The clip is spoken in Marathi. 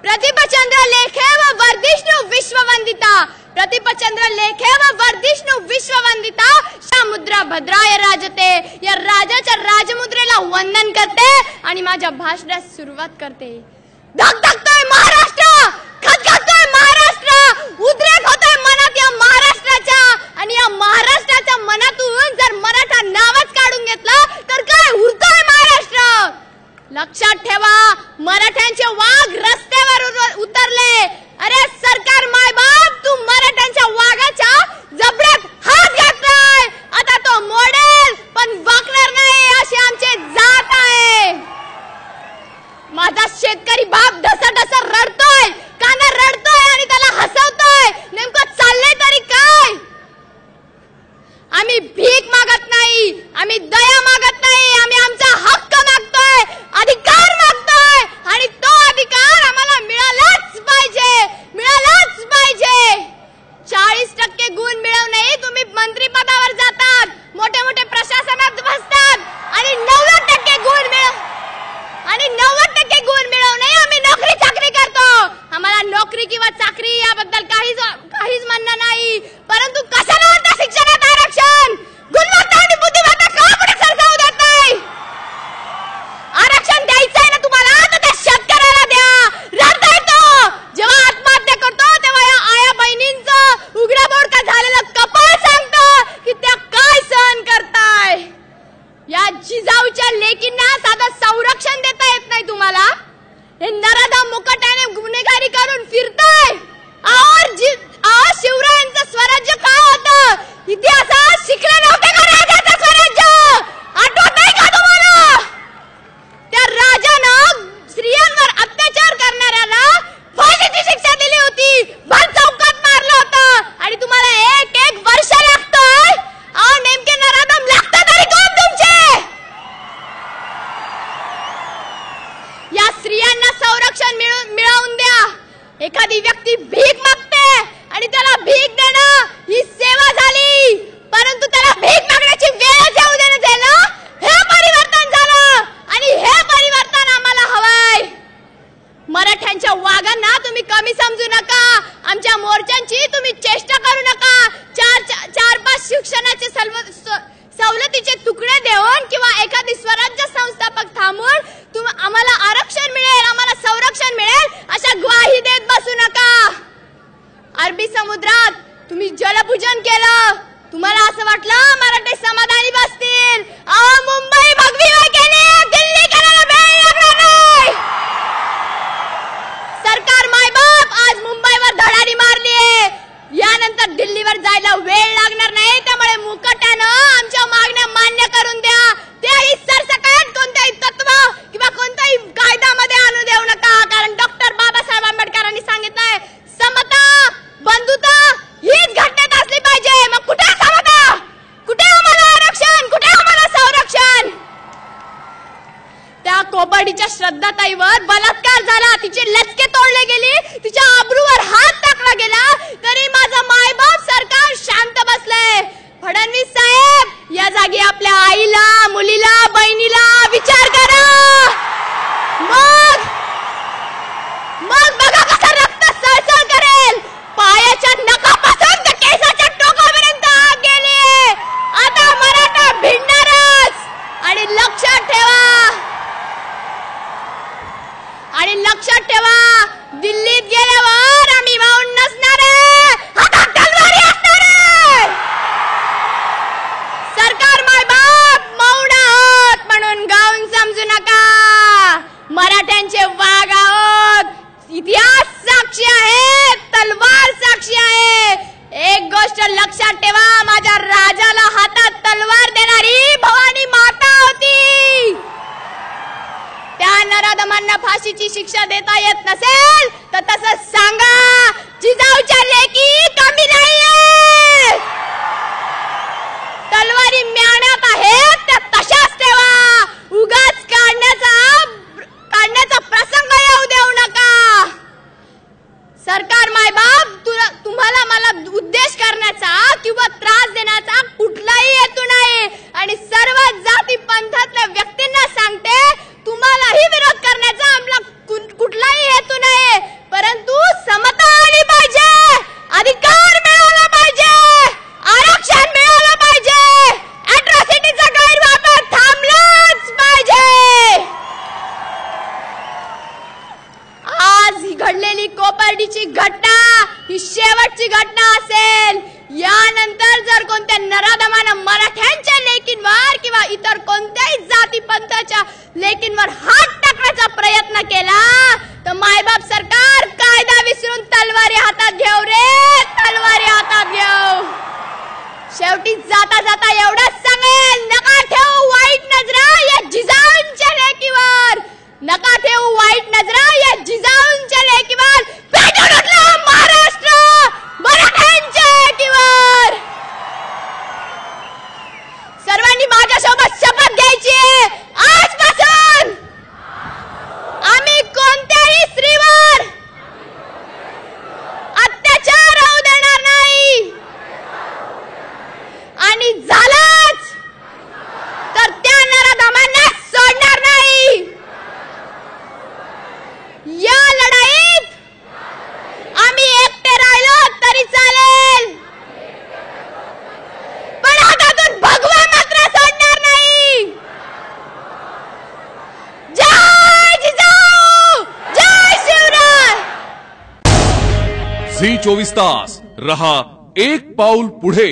प्रतिपचंद्र लेखे व वर्धिष्णु विश्ववंदिता, प्रतिपचंद्र लेखे व विष्णू विश्ववंदिता मुद्रा भद्राय राजते. या राजाच्या राजमुद्रेला वंदन करते आणि माझ्या भाषणास सुरुवात करते. धगधगतोय महाराष्ट्र, खदखदतोय महाराष्ट्र, उद्रेक होतोय मनात या महाराष्ट्राच्या. आणि या महाराष्ट्राच्या मनातून जर मराठा नावच काढून घेतलं तर काय उरतोय महाराष्ट्र. लक्षात ठेवा, मराठ्यांचे वाघ रस्त्यावर उतरले. अरे सरकार मायबाप, तू मराठ्यांच्या वाघाच्या जबड्यात हात घातलाय. आता तो मोडेल पण वाकणार नाही अशी आमची जात आहे. माझा शेतकरी बाप ढसा रडतोय, काना रडतोय आणि त्याला हसवतोय. नेमकं चाललंय तरी काय? आम्ही भीक मागत नाही, आम्ही दया मागत नाही, आम्ही आमचा हक्क मागतोय, अधिकार मागतोय. आणि तो अधिकार आम्हाला मिळालाच पाहिजे, मिळालाच पाहिजे. 40% गुण मिळवूनही तुम्ही मंत्री पदावर जातात, मोठे मोठे प्रशासनात बसतात आणि 90% गुण मिळवूनही आम्ही नोकरी चाकरी करतो. आम्हाला नोकरी किंवा चाकरी याबद्दल काहीच म्हणणं नाही, परंतु कशाला म्हणता शिक्षणात आरक्षण? गुणवत्ता आणि बुद्धिमत्ता का पुढे सरसावू देत नाही? आरक्षण द्यायचंय ना तुम्हाला, तर त्या शेतकऱ्याला द्या. रडता येतो जेव्हा आत्महत्या करतो तेव्हा या आया बहिणींचं उघड्या बोडका झालेलं कपाळ सांगतं की त्या काय सहन करताय. या जिजाऊच्या लेकींना साधं संरक्षण देता येत नाही तुम्हाला. हे नराधम मुकाट्याने गुन्हेगारी करून फिरताय. शिवरायांचं स्वराज्य काय होतं? इतिहासात शिकले नव्हते का राजाचं स्वराज्य? आठवत नाही का तुम्हाला? त्या राजानं स्त्रियांवर अत्याचार करणाऱ्याला फाशीची शिक्षा दिली होती, भर चौकात मारलं होतं. आणि तुम्हाला एक वर्ष लागतंय. नेमके नराधम लागतं तरी कोण तुमचे? या स्त्रियांना संरक्षण मिळवून द्या. एखादी व्यक्ती भीक मागते आणि त्याला भीक देणं ही सेवा झाली, परंतु त्याला भीक मागण्याची वेळ येऊ देण्यात आलं. हे परिवर्तन झालं आणि हे परिवर्तन आम्हाला हवंय. मराठ्यांच्या वाघांना तुम्ही कमी समजू नका, आमच्या मोर्चांची तुम्ही चेष्टा करू नका. 4-5 शिक्षणाचे सवलतीचे तुकडे देऊन किंवा एखादी स्वराज्य संस्थापक थांबून आम्हाला आरक्षण मिळेल, आम्हाला संरक्षण मिळेल अशा ग्वाही देत बसू नका. अरबी समुद्रात तुम्ही जलपूजन केलं, तुम्हाला असं वाटलं मराठी समाधानी बसतील. मुंबई भगवी केली, दिल्ली करायला वेळ लागणार नाही. सरकार मायबाप आज मुंबईवर धडाडी मारलीये, यानंतर दिल्लीवर जायला वेळ लागणार नाही. त्यामुळे मुकाट्यानं आमच्या मागण्या मान्य करून द्या. तेही सरसकट कोणत्याही तत्व किंवा कोणत्याही कायद्यामध्ये आणू देऊ नका. कारण डॉक्टर बाबासाहेब आंबेडकरांनी सांगितलंय, समता बंधुता हीच घटनेत असली पाहिजे. मग कुठे समता, कुठे आम्हाला आरक्षण, कुठे आम्हाला संरक्षण? त्या कोपर्डीच्या श्रद्धाताईवर बलात्कार झाला, तिचे लचके तोडले गेले, तिच्या आबरूवर हात टाकला गेला, तरी माझा मायबाप सरकार शांत बसले. फडणवीस साहेब, या जागी आपल्या आईला, मुलीला, बहिणीला विचार करा. मग बघा कसं रक्त सळसळ करेल. पायाच्या नखापासून तर केसाच्या टोकापर्यंत आग गेली. आता मराठा भिडणारच. आणि लक्षात ठेवा, दिल्लीत गेल्यावर आम्ही मौन नसणार आहे, हातात तलवारी असणार आहे. सरकार मायबाप मौन आहोत म्हणून गाऊन समजू नका. मराठ्यांचे वाघ आहोत, इतिहास साक्षी आहे, तलवार साक्षी आहे. एक गोष्ट लक्षात ठेवा, माझ्या राजाला हातात तलवार देणारी भवानी माता होती. त्या नराधमांना फाशीची शिक्षा देता येत नसेल तर तसं सांगा. जिजाऊच्या लेकी कमी नाहीये, तलवारी म्याण्यात आहेत त्या तशाच ठेवा. उगाच काढण्याचा प्रसंग येऊ देऊ नका. सरकार मायबाप, तुम्हाला मला उद्देश करण्याचा किंवा त्रास देण्याचा कुठलाही हेतू नाही. आणि सर्व जाती पंथातल्या व्यक्तींना सांगते, तुम्हालाही विरोध करण्याचा आमला कुठलाही हेतू नाही. घडलेली कोपर्डीची घटना ही शेवटची घटना असेल. यानंतर जर कोणत्या नराधमानं मराठ्यांच्या लेकींवर किंवा इतर कोणत्याही जाती पंथाच्या लेकींवर हात टाकण्याचा प्रयत्न केला तर मायबाप सरकार कायदा विसरून तलवारी हातात घेऊ रे, तलवारी हातात घेऊ. शेवटी जाता जाता एवढंच सांगेल, नका ठेवू वाईट नजरा या जिजाऊंच्या लेकीवर, नका ठेवू वाईट नजरा या जिजाऊंच्या लेकीवर. पेटून उठला महाराष्ट्र मराठ्यांच्या लेकीवर. सर्वांनी माझ्यासोबत शपथ घ्यायची आहे. आजपासून आम्ही कोणत्याही स्त्रीवर अत्याचार होऊ देणार नाही आणि झालाच तर त्या नराधमांना सोडणार नाही. या लढाईत आम्ही एकटे राहिलो तरी चालेल, पण हातातून भगवा मात्र सोडणार नाही. जय जिजाऊ, जय शिवराय. झी 24 तास रहा एक पाऊल पुढे.